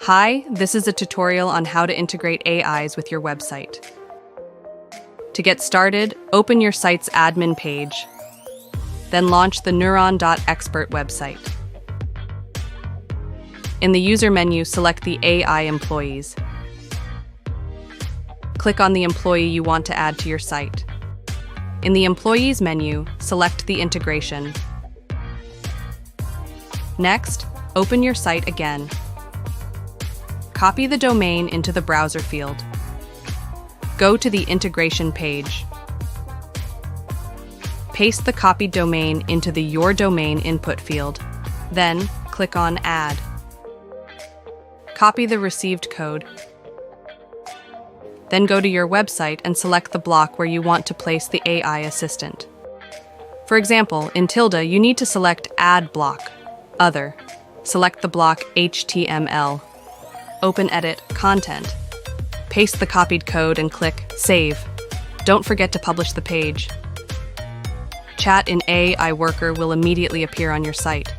Hi, this is a tutorial on how to integrate AIs with your website. To get started, open your site's admin page. Then launch the Neuron Expert website. In the user menu, select the AI employees. Click on the employee you want to add to your site. In the Employees menu, select the integration. Next, open your site again. Copy the domain into the browser field. Go to the integration page. Paste the copied domain into the Your Domain input field. Then, click on Add. Copy the received code. Then go to your website and select the block where you want to place the AI assistant. For example, in Tilda, you need to select Add block, Other. Select the block HTML. Open Edit Content. Paste the copied code and click Save. Don't forget to publish the page. Chat in AI Worker will immediately appear on your site.